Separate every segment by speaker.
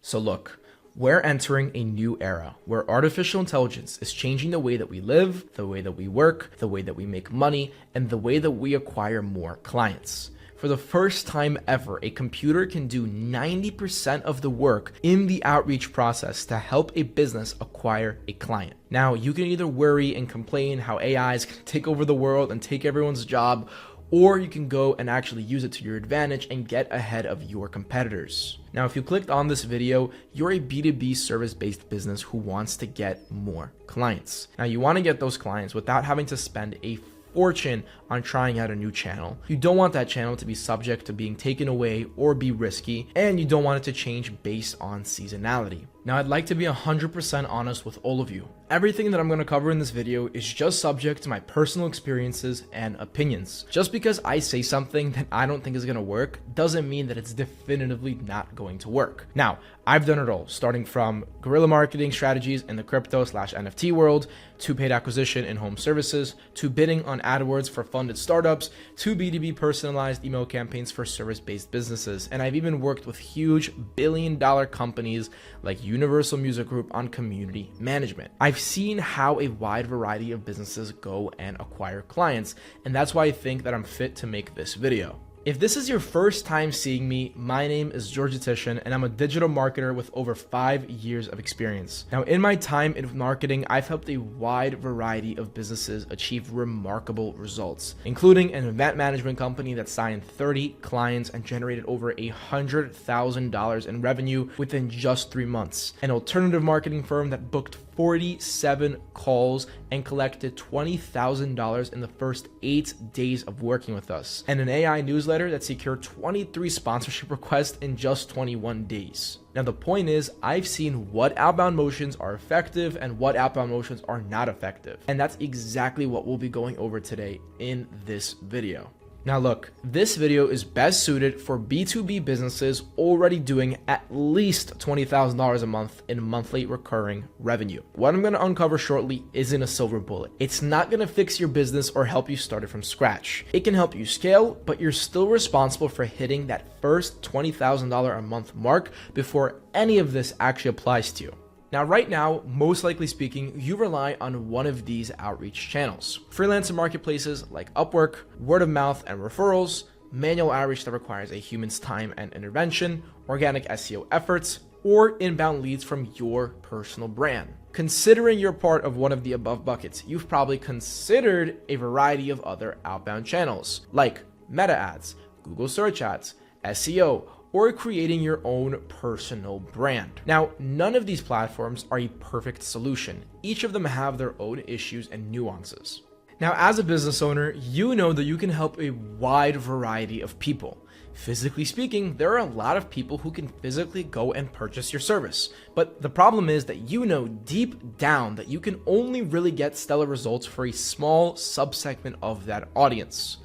Speaker 1: So look, we're entering a new era where artificial intelligence is changing the way that we live, the way that we work, the way that we make money, and the way that we acquire more clients. For the first time ever, a computer can do 90% of the work in the outreach process to help a business acquire a client. Now, you can either worry and complain how AI is going to take over the world and take everyone's job, or you can go and actually use it to your advantage and get ahead of your competitors. Now, if you clicked on this video, you're a B2B service-based business who wants to get more clients. Now, you want to get those clients without having to spend a fortune on trying out a new channel. You don't want that channel to be subject to being taken away or be risky, and you don't want it to change based on seasonality. Now, I'd like to be 100% honest with all of you. Everything that I'm going to cover in this video is just subject to my personal experiences and opinions. Just because I say something that I don't think is going to work doesn't mean that it's definitively not going to work. Now, I've done it all, starting from guerrilla marketing strategies in the crypto/NFT world, to paid acquisition in home services, to bidding on AdWords for funded startups, to B2B personalized email campaigns for service-based businesses. And I've even worked with huge billion-dollar companies like Universal Music Group on community management. I've seen how a wide variety of businesses go and acquire clients, and that's why I think that I'm fit to make this video. If this is your first time seeing me, my name is George Atishan, and I'm a digital marketer with over 5 years of experience. Now, in my time in marketing, I've helped a wide variety of businesses achieve remarkable results, including an event management company that signed 30 clients and generated over $100,000 in revenue within just 3 months, an alternative marketing firm that booked 47 calls and collected $20,000 in the first 8 days of working with us, and an AI newsletter that secured 23 sponsorship requests in just 21 days. Now, the point is, I've seen what outbound motions are effective and what outbound motions are not effective, and that's exactly what we'll be going over today in this video. Now look, this video is best suited for B2B businesses already doing at least $20,000 a month in monthly recurring revenue. What I'm going to uncover shortly isn't a silver bullet. It's not going to fix your business or help you start it from scratch. It can help you scale, but you're still responsible for hitting that first $20,000 a month mark before any of this actually applies to you. Now, right now, most likely speaking, you rely on one of these outreach channels. Freelancer marketplaces like Upwork, word of mouth and referrals, manual outreach that requires a human's time and intervention, organic SEO efforts, or inbound leads from your personal brand. Considering you're part of one of the above buckets, you've probably considered a variety of other outbound channels like Meta ads, Google search ads, SEO, or creating your own personal brand. Now, none of these platforms are a perfect solution. Each of them have their own issues and nuances. Now, as a business owner, you know that you can help a wide variety of people. Physically speaking, there are a lot of people who can physically go and purchase your service. But the problem is that you know deep down that you can only really get stellar results for a small subsegment of that audience.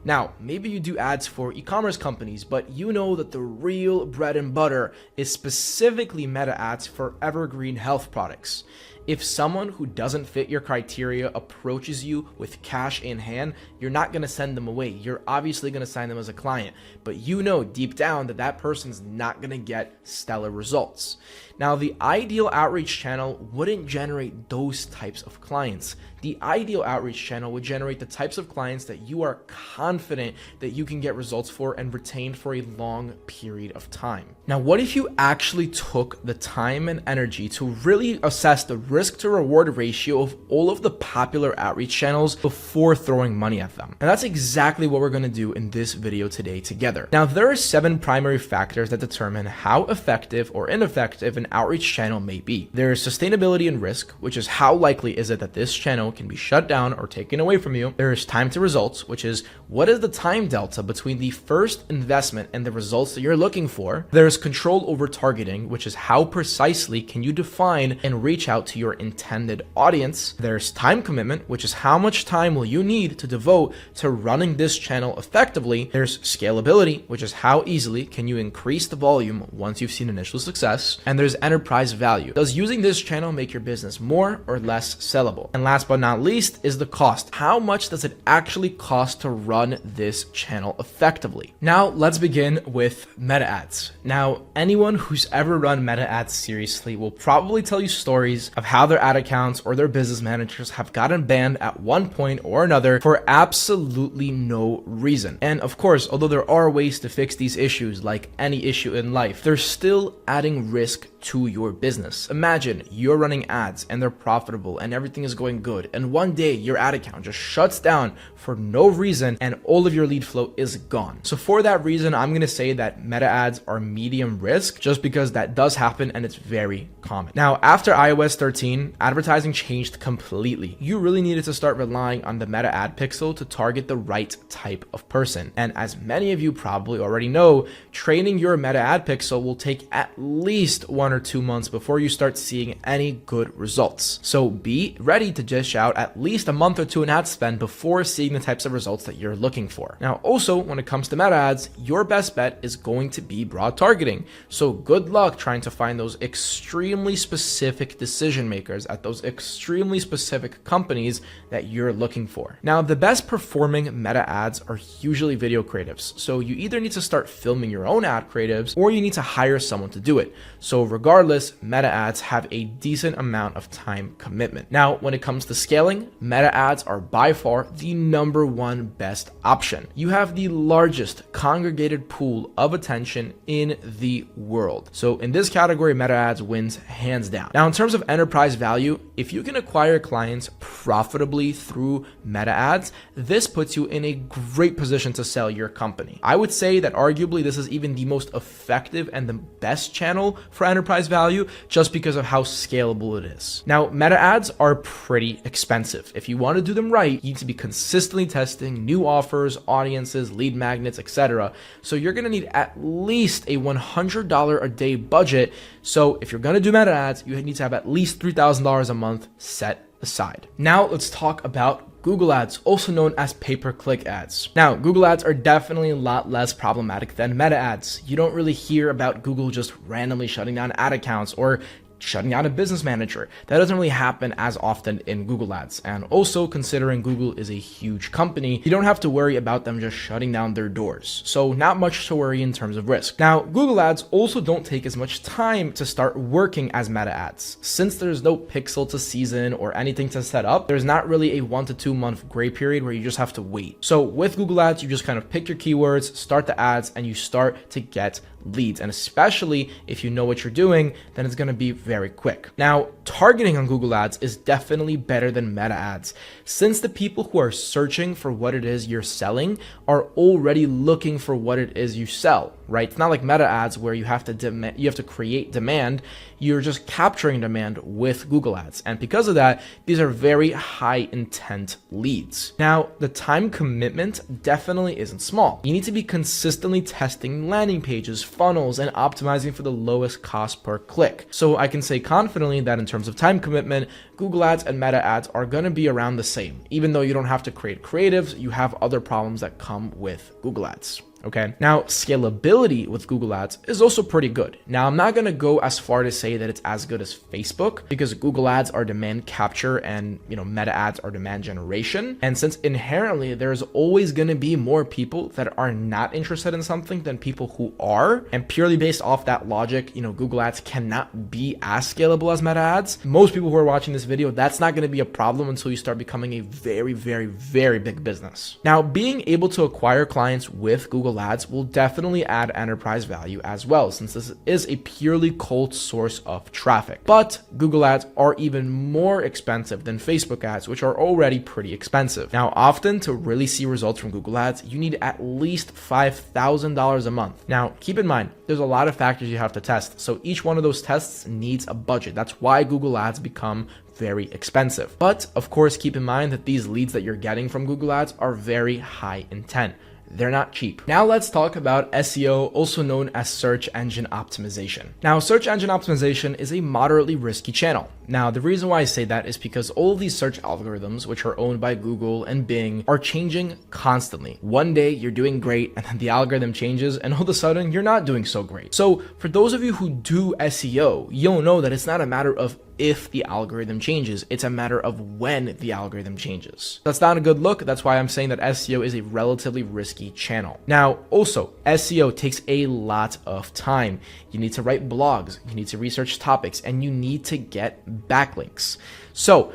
Speaker 1: Now, maybe you do ads for e-commerce companies, but you know that the real bread and butter is specifically Meta ads for evergreen health products. If someone who doesn't fit your criteria approaches you with cash in hand, you're not going to send them away. You're obviously going to sign them as a client, but you know deep down that that person's not going to get stellar results. Now, the ideal outreach channel wouldn't generate those types of clients. The ideal outreach channel would generate the types of clients that you are confident that you can get results for and retain for a long period of time. Now, what if you actually took the time and energy to really assess the risk to reward ratio of all of the popular outreach channels before throwing money at them? And that's exactly what we're going to do in this video today together. Now, there are 7 primary factors that determine how effective or ineffective an outreach channel may be. There is sustainability and risk, which is how likely is it that this channel can be shut down or taken away from you. There is time to results, which is what is the time delta between the first investment and the results that you're looking for. There is control over targeting, which is how precisely can you define and reach out to your intended audience. There's time commitment, which is how much time will you need to devote to running this channel effectively. There's scalability, which is how easily can you increase the volume once you've seen initial success. And there's enterprise value. Does using this channel make your business more or less sellable? And last but not least is the cost. How much does it actually cost to run this channel effectively? Now let's begin with meta ads. Now, anyone who's ever run meta ads seriously will probably tell you stories of how their ad accounts or their business managers have gotten banned at one point or another for absolutely no reason. And of course, although there are ways to fix these issues like any issue in life, they're still adding risk to your business. Imagine you're running ads and they're profitable and everything is going good, and one day your ad account just shuts down for no reason and all of your lead flow is gone. So for that reason, I'm going to say that meta ads are medium risk, just because that does happen and it's very common. Now, after iOS 13, advertising changed completely. You really needed to start relying on the meta ad pixel to target the right type of person. And as many of you probably already know, training your meta ad pixel will take at least 1 or 2 months before you start seeing any good results. So be ready to dish out at least a month or two in ad spend before seeing the types of results that you're looking for. Now, also, when it comes to meta ads, your best bet is going to be broad targeting. So good luck trying to find those extremely specific decision makers at those extremely specific companies that you're looking for. Now, the best performing meta ads are usually video creatives. So you either need to start filming your own ad creatives or you need to hire someone to do it. So regardless, meta ads have a decent amount of time commitment. Now, when it comes to scaling, meta ads are by far the #1 best option. You have the largest congregated pool of attention in the world. So in this category, meta ads wins hands down. Now, in terms of enterprise value, if you can acquire clients profitably through meta ads, this puts you in a great position to sell your company. I would say that arguably this is even the most effective and the best channel for enterprise value, just because of how scalable it is. Now, meta ads are pretty expensive. If you want to do them right, you need to be consistently testing new offers, audiences, lead magnets, etc. So you're going to need at least a $100 a day budget. So if you're going to do meta ads, you need to have at least $3,000 a month set aside. Now let's talk about Google ads, also known as pay-per-click ads. Now, Google ads are definitely a lot less problematic than meta ads. You don't really hear about Google just randomly shutting down ad accounts or shutting down a business manager. That doesn't really happen as often in Google ads. And also, considering Google is a huge company, you don't have to worry about them just shutting down their doors. So not much to worry in terms of risk. Now, Google ads also don't take as much time to start working as meta ads. Since there's no pixel to season or anything to set up, there's not really a 1 to 2 month gray period where you just have to wait. So with Google ads, you just kind of pick your keywords, start the ads, and you start to get leads. And especially if you know what you're doing, then it's going to be very quick. Now, targeting on Google ads is definitely better than meta ads, since the people who are searching for what it is you're selling are already looking for what it is you sell, right? It's not like meta ads where you have to create demand. You're just capturing demand with Google ads. And because of that, these are very high intent leads. Now, the time commitment definitely isn't small. You need to be consistently testing landing pages, funnels, and optimizing for the lowest cost per click. So I can say confidently that in terms of time commitment, Google ads and meta ads are going to be around the same. Even though you don't have to create creatives, you have other problems that come with Google ads. Okay. Now, scalability with Google ads is also pretty good. Now, I'm not going to go as far to say that it's as good as Facebook, because Google ads are demand capture and, meta ads are demand generation. And since inherently there's always going to be more people that are not interested in something than people who are, and purely based off that logic, Google ads cannot be as scalable as meta ads. Most people who are watching this video, that's not going to be a problem until you start becoming a very, very, very big business. Now, being able to acquire clients with Google ads will definitely add enterprise value as well, since this is a purely cold source of traffic. But Google ads are even more expensive than Facebook ads, which are already pretty expensive. Now, often to really see results from Google ads, you need at least $5,000 a month. Now, keep in mind, there's a lot of factors you have to test. So each one of those tests needs a budget. That's why Google ads become very expensive. But of course, keep in mind that these leads that you're getting from Google ads are very high intent. They're not cheap. Now let's talk about SEO, also known as search engine optimization. Now, search engine optimization is a moderately risky channel. Now, the reason why I say that is because all of these search algorithms, which are owned by Google and Bing, are changing constantly. One day you're doing great and then the algorithm changes and all of a sudden you're not doing so great. So for those of you who do SEO, you'll know that it's not a matter of if the algorithm changes, it's a matter of when the algorithm changes. That's not a good look. That's why I'm saying that SEO is a relatively risky channel. Now, also, SEO takes a lot of time. You need to write blogs, you need to research topics, and you need to get backlinks. So,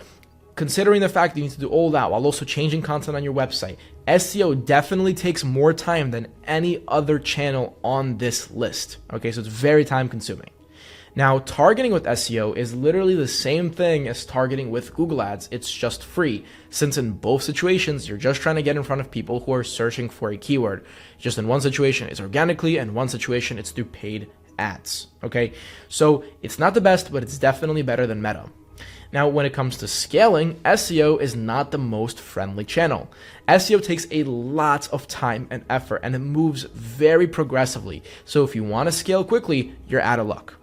Speaker 1: considering the fact that you need to do all that while also changing content on your website, SEO definitely takes more time than any other channel on this list. Okay, so it's very time consuming. Now, targeting with SEO is literally the same thing as targeting with Google Ads. It's just free, since in both situations, you're just trying to get in front of people who are searching for a keyword. Just in one situation, it's organically, and one situation, it's through paid ads. Okay, so it's not the best, but it's definitely better than Meta. Now, when it comes to scaling, SEO is not the most friendly channel. SEO takes a lot of time and effort, and it moves very progressively. So if you want to scale quickly, you're out of luck.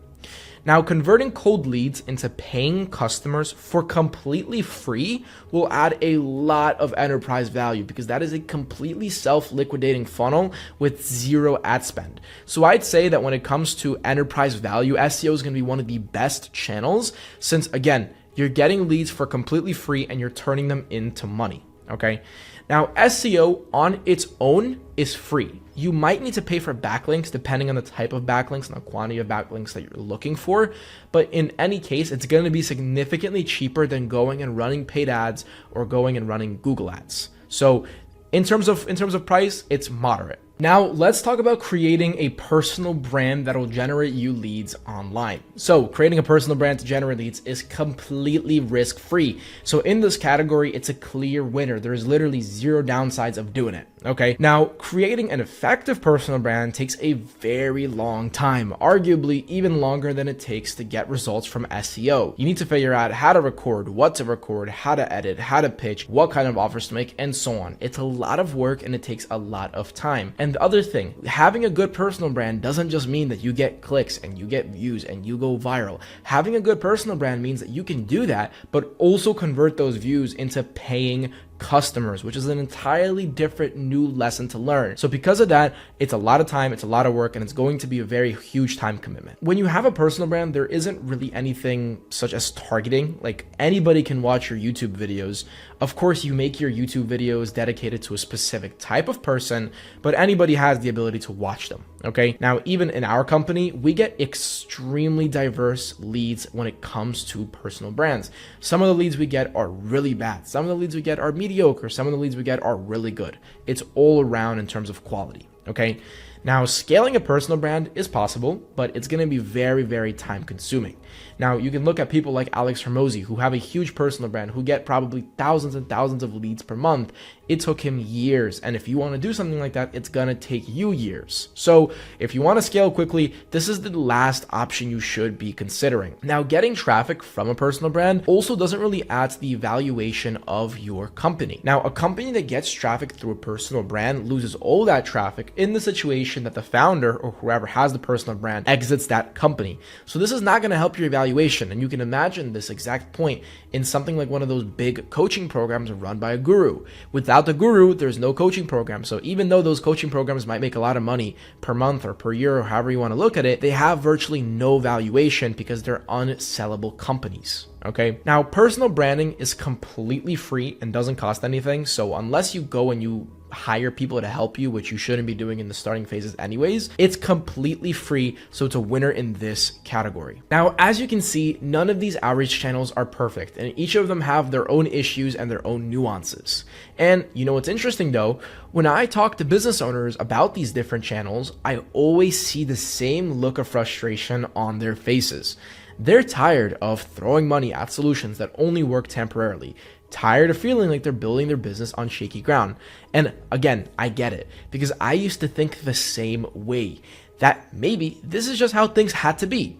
Speaker 1: Now, converting cold leads into paying customers for completely free will add a lot of enterprise value because that is a completely self-liquidating funnel with zero ad spend. So I'd say that when it comes to enterprise value, SEO is going to be one of the best channels since, again, you're getting leads for completely free and you're turning them into money. Okay. Now, SEO on its own is free. You might need to pay for backlinks depending on the type of backlinks and the quantity of backlinks that you're looking for. But in any case, it's going to be significantly cheaper than going and running paid ads or going and running Google ads. So in terms of price, it's moderate. Now, let's talk about creating a personal brand that will generate you leads online. So creating a personal brand to generate leads is completely risk-free. So in this category, it's a clear winner. There's literally zero downsides of doing it. Okay. Now, creating an effective personal brand takes a very long time, arguably even longer than it takes to get results from SEO. You need to figure out how to record, what to record, how to edit, how to pitch, what kind of offers to make, and so on. It's a lot of work and it takes a lot of time. And the other thing, having a good personal brand doesn't just mean that you get clicks and you get views and you go viral. Having a good personal brand means that you can do that, but also convert those views into paying customers, which is an entirely different new lesson to learn. So because of that, it's a lot of time, it's a lot of work, and it's going to be a very huge time commitment. When you have a personal brand, there isn't really anything such as targeting. Like anybody can watch your YouTube videos. Of course, you make your YouTube videos dedicated to a specific type of person, but anybody has the ability to watch them. Okay. Now, even in our company, we get extremely diverse leads when it comes to personal brands. Some of the leads we get are really bad. Some of the leads we get are mediocre. Some of the leads we get are really good. It's all around in terms of quality. Okay. Now, scaling a personal brand is possible, but it's going to be very, very time consuming. Now, you can look at people like Alex Hormozi, who have a huge personal brand, who get probably thousands and thousands of leads per month. It took him years. And if you want to do something like that, it's going to take you years. So if you want to scale quickly, this is the last option you should be considering. Now, getting traffic from a personal brand also doesn't really add to the valuation of your company. Now, a company that gets traffic through a personal brand loses all that traffic in the situation that the founder or whoever has the personal brand exits that company. So this is not going to help your evaluation. And you can imagine this exact point in something like one of those big coaching programs run by a guru. Without the guru, there's no coaching program. So even though those coaching programs might make a lot of money per month or per year or however you want to look at it, they have virtually no valuation because they're unsellable companies. Okay. Now, personal branding is completely free and doesn't cost anything. So unless you go and you hire people to help you, which you shouldn't be doing in the starting phases anyways, it's completely free. So it's a winner in this category. Now, as you can see, none of these outreach channels are perfect, and each of them have their own issues and their own nuances. And you know what's interesting though? When I talk to business owners about these different channels, I always see the same look of frustration on their faces. They're tired of throwing money at solutions that only work temporarily, tired of feeling like they're building their business on shaky ground. And again, I get it, because I used to think the same way, that maybe this is just how things had to be.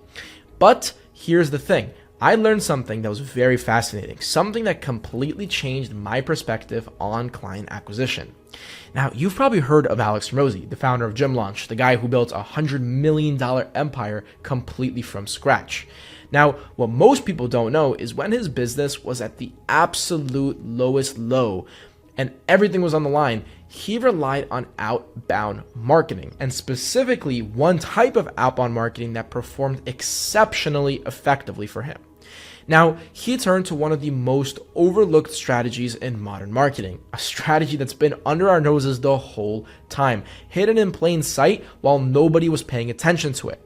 Speaker 1: But here's the thing. I learned something that was very fascinating, something that completely changed my perspective on client acquisition. Now, you've probably heard of Alex Hormozi, the founder of Gym Launch, the guy who built a $100 million empire completely from scratch. Now, what most people don't know is when his business was at the absolute lowest low and everything was on the line, he relied on outbound marketing, and specifically one type of outbound marketing that performed exceptionally effectively for him. Now, he turned to one of the most overlooked strategies in modern marketing, a strategy that's been under our noses the whole time, hidden in plain sight while nobody was paying attention to it.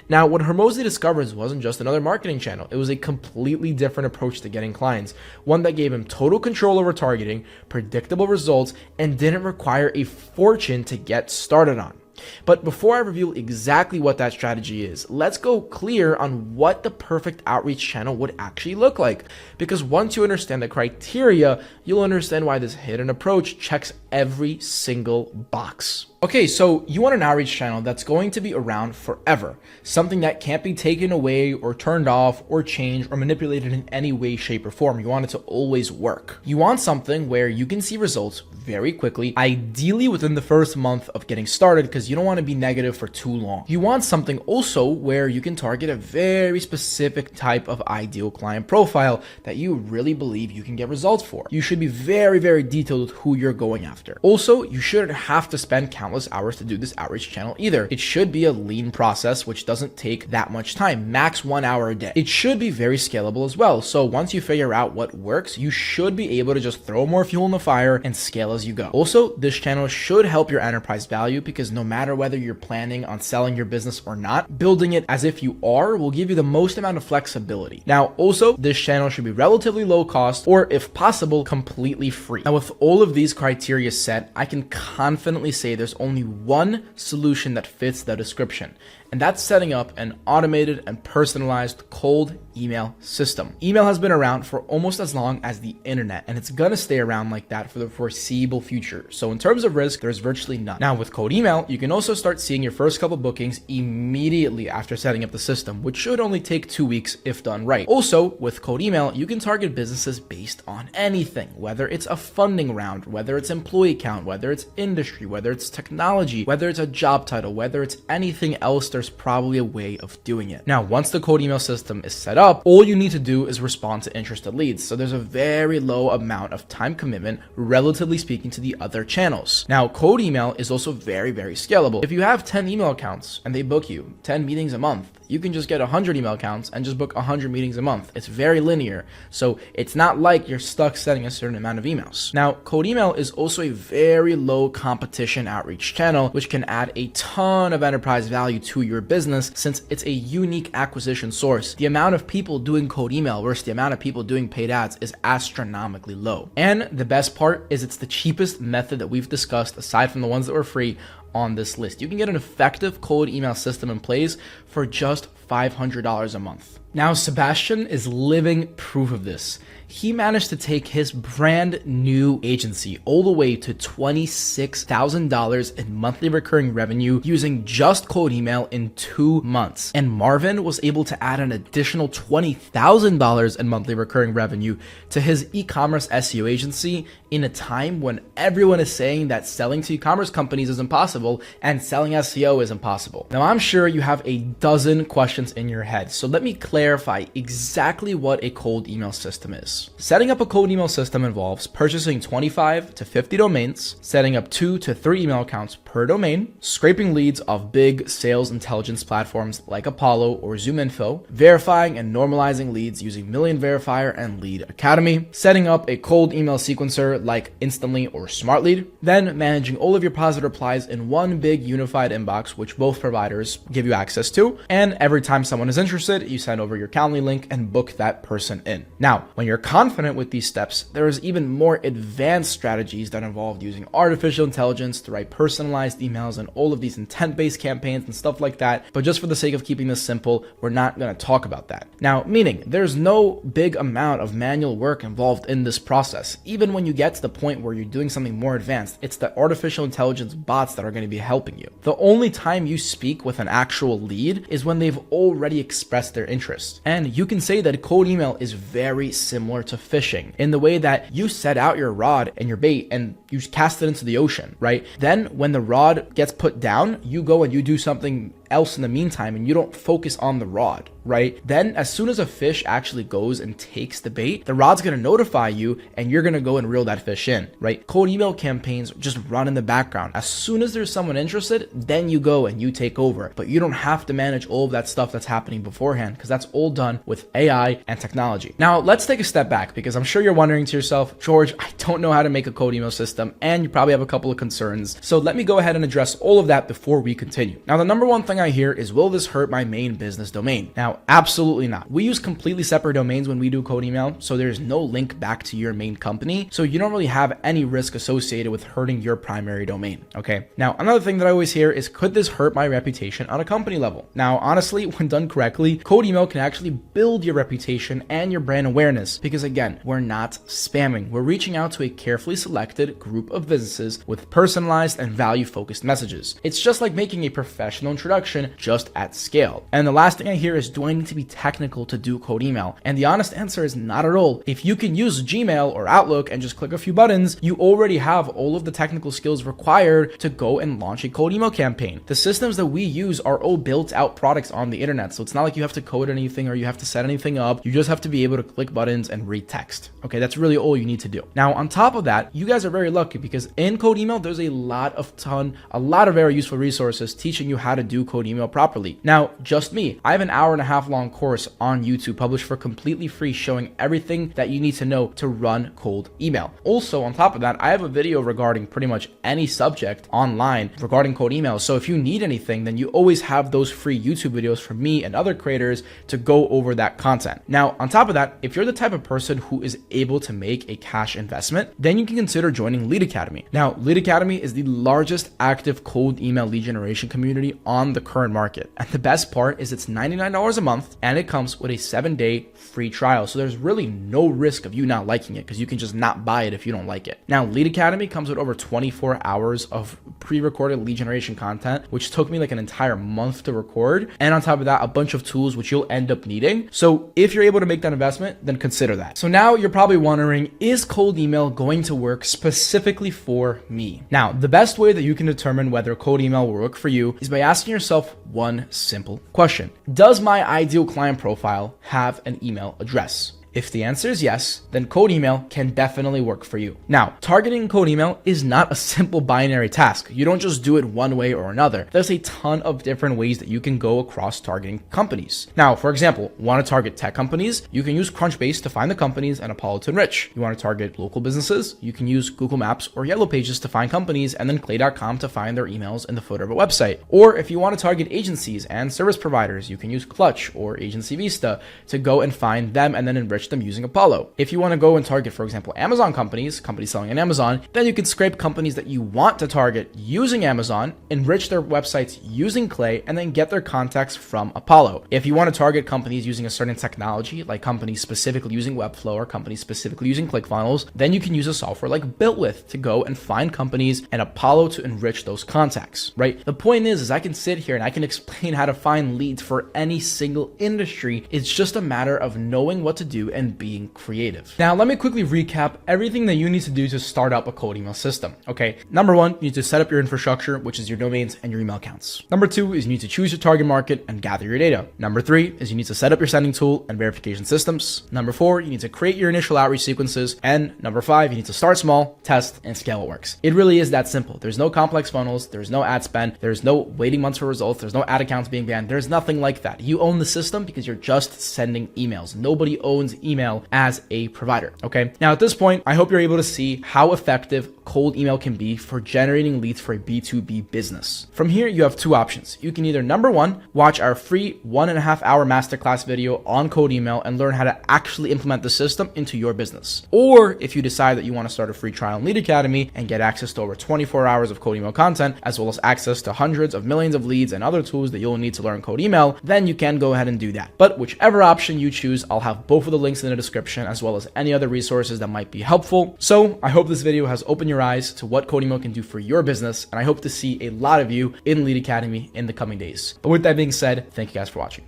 Speaker 1: Now, what Hormozi discovers wasn't just another marketing channel. It was a completely different approach to getting clients, one that gave him total control over targeting, predictable results, and didn't require a fortune to get started on. But before I reveal exactly what that strategy is, let's go clear on what the perfect outreach channel would actually look like. Because once you understand the criteria, you'll understand why this hidden approach checks every single box. Okay, so you want an outreach channel that's going to be around forever, something that can't be taken away or turned off or changed or manipulated in any way, shape, or form. You want it to always work. You want something where you can see results very quickly, ideally within the first month of getting started, because you don't want to be negative for too long. You want something also where you can target a very specific type of ideal client profile that you really believe you can get results for. You should be very, very detailed with who you're going after. Also, you shouldn't have to spend countless hours to do this outreach channel either. It should be a lean process, which doesn't take that much time, max 1 hour a day. It should be very scalable as well. So once you figure out what works, you should be able to just throw more fuel in the fire and scale as you go. Also, this channel should help your enterprise value, because no matter whether you're planning on selling your business or not, building it as if you are will give you the most amount of flexibility. Now, also, this channel should be relatively low cost, or if possible, completely free. Now, with all of these criteria set, I can confidently say there's only one solution that fits the description, and that's setting up an automated and personalized cold email system. Email has been around for almost as long as the internet, and it's gonna stay around like that for the foreseeable future. So in terms of risk, there's virtually none. Now, with cold email, you can also start seeing your first couple bookings immediately after setting up the system, which should only take 2 weeks if done right. Also, with cold email, you can target businesses based on anything, whether it's a funding round, whether it's employee count, whether it's industry, whether it's technology, whether it's a job title, whether it's anything else. There's probably a way of doing it. Now, once the cold email system is set up, all you need to do is respond to interested leads. So there's a very low amount of time commitment, relatively speaking, to the other channels. Now, cold email is also very, very scalable. If you have 10 email accounts and they book you 10 meetings a month, you can just get 100 email accounts and just book 100 meetings a month. It's very linear. So it's not like you're stuck setting a certain amount of emails. Now, cold email is also a very low competition outreach channel, which can add a ton of enterprise value to your business since it's a unique acquisition source. The amount of people doing cold email versus the amount of people doing paid ads is astronomically low. And the best part is it's the cheapest method that we've discussed aside from the ones that were free on this list. You can get an effective cold email system in place for just $500 a month. Now, Sebastian is living proof of this. He managed to take his brand new agency all the way to $26,000 in monthly recurring revenue using just cold email in 2 months. And Marvin was able to add an additional $20,000 in monthly recurring revenue to his e-commerce SEO agency in a time when everyone is saying that selling to e-commerce companies is impossible and selling SEO is impossible. Now, I'm sure you have a dozen questions in your head, so let me clarify exactly what a cold email system is. Setting up a cold email system involves purchasing 25 to 50 domains, setting up 2 to 3 email accounts per domain, scraping leads off big sales intelligence platforms like Apollo or ZoomInfo, verifying and normalizing leads using Million Verifier and Lead Academy, setting up a cold email sequencer like Instantly or SmartLead, then managing all of your positive replies in one big unified inbox, which both providers give you access to, and every time someone is interested, you send over your Calendly link and book that person in. Now, when you're confident with these steps, there is even more advanced strategies that involve using artificial intelligence to write personalized emails and all of these intent-based campaigns and stuff like that. But just for the sake of keeping this simple, we're not going to talk about that. Now, meaning there's no big amount of manual work involved in this process. Even when you get to the point where you're doing something more advanced, it's the artificial intelligence bots that are going to be helping you. The only time you speak with an actual lead is when they've already expressed their interest. And you can say that cold email is very similar to fishing in the way that you set out your rod and your bait and you cast it into the ocean, right? Then when the rod gets put down, you go and you do something else in the meantime and you don't focus on the rod, right? Then as soon as a fish actually goes and takes the bait, the rod's going to notify you and you're going to go and reel that fish in, right? Cold email campaigns just run in the background. As soon as there's someone interested, then you go and you take over, but you don't have to manage all of that stuff that's happening beforehand because that's all done with AI and technology. Now let's take a step back because I'm sure you're wondering to yourself, George, I don't know how to make a cold email system, and you probably have a couple of concerns. So let me go ahead and address all of that before we continue. Now, the number one thing I hear is, will this hurt my main business domain? Now, absolutely not. We use completely separate domains when we do cold email, so there's no link back to your main company. So you don't really have any risk associated with hurting your primary domain. Okay. Now, another thing that I always hear is, could this hurt my reputation on a company level? Now, honestly, when done correctly, cold email can actually build your reputation and your brand awareness because, again, we're not spamming. We're reaching out to a carefully selected group of businesses with personalized and value-focused messages. It's just like making a professional introduction, just at scale. And the last thing I hear is, do I need to be technical to do cold email? And the honest answer is not at all. If you can use Gmail or Outlook and just click a few buttons, you already have all of the technical skills required to go and launch a cold email campaign. The systems that we use are all built out products on the internet. So it's not like you have to code anything or you have to set anything up. You just have to be able to click buttons and read text. Okay, that's really all you need to do. Now, on top of that, you guys are very lucky because in cold email, there's a lot of very useful resources teaching you how to do cold email properly. Now, just me, I have an hour-and-a-half long course on YouTube published for completely free showing everything that you need to know to run cold email. Also, on top of that, I have a video regarding pretty much any subject online regarding cold email. So if you need anything, then you always have those free YouTube videos from me and other creators to go over that content. Now, on top of that, if you're the type of person who is able to make a cash investment, then you can consider joining Lead Academy. Now, Lead Academy is the largest active cold email lead generation community on the current market. And the best part is it's $99 a month and it comes with a 7-day free trial. So there's really no risk of you not liking it because you can just not buy it if you don't like it. Now, Lead Academy comes with over 24 hours of pre-recorded lead generation content, which took me like an entire month to record. And on top of that, a bunch of tools which you'll end up needing. So if you're able to make that investment, then consider that. So now you're probably wondering, is cold email going to work specifically for me? Now, the best way that you can determine whether cold email will work for you is by asking yourself one simple question. Does my ideal client profile have an email address? If the answer is yes, then cold email can definitely work for you. Now, targeting cold email is not a simple binary task. You don't just do it one way or another. There's a ton of different ways that you can go across targeting companies. Now, for example, want to target tech companies? You can use Crunchbase to find the companies and Apollo to enrich. You want to target local businesses? You can use Google Maps or Yellow Pages to find companies and then Clay.com to find their emails in the footer of a website. Or if you want to target agencies and service providers, you can use Clutch or Agency Vista to go and find them and then enrich them using Apollo. If you want to go and target, for example, Amazon companies selling on Amazon, then you can scrape companies that you want to target using Amazon, enrich their websites using Clay, and then get their contacts from Apollo. If you want to target companies using a certain technology, like companies specifically using Webflow or companies specifically using ClickFunnels, then you can use a software like BuiltWith to go and find companies and Apollo to enrich those contacts, right? The point is I can sit here and I can explain how to find leads for any single industry. It's just a matter of knowing what to do and being creative. Now, let me quickly recap everything that you need to do to start up a cold email system. Okay. Number one, you need to set up your infrastructure, which is your domains and your email accounts. Number two is you need to choose your target market and gather your data. Number three is you need to set up your sending tool and verification systems. Number four, you need to create your initial outreach sequences. And number five, you need to start small, test, and scale what works. It really is that simple. There's no complex funnels. There's no ad spend. There's no waiting months for results. There's no ad accounts being banned. There's nothing like that. You own the system because you're just sending emails. Nobody owns email as a provider. Okay. Now at this point, I hope you're able to see how effective cold email can be for generating leads for a B2B business. From here, you have two options. You can either, number one, watch our free 1.5 hour masterclass video on cold email and learn how to actually implement the system into your business. Or if you decide that you want to start a free trial in Lead Academy and get access to over 24 hours of cold email content, as well as access to hundreds of millions of leads and other tools that you'll need to learn cold email, then you can go ahead and do that. But whichever option you choose, I'll have both of the links in the description, as well as any other resources that might be helpful. So I hope this video has opened your eyes to what cold email can do for your business, and I hope to see a lot of you in Lead Academy in the coming days. But with that being said, thank you guys for watching.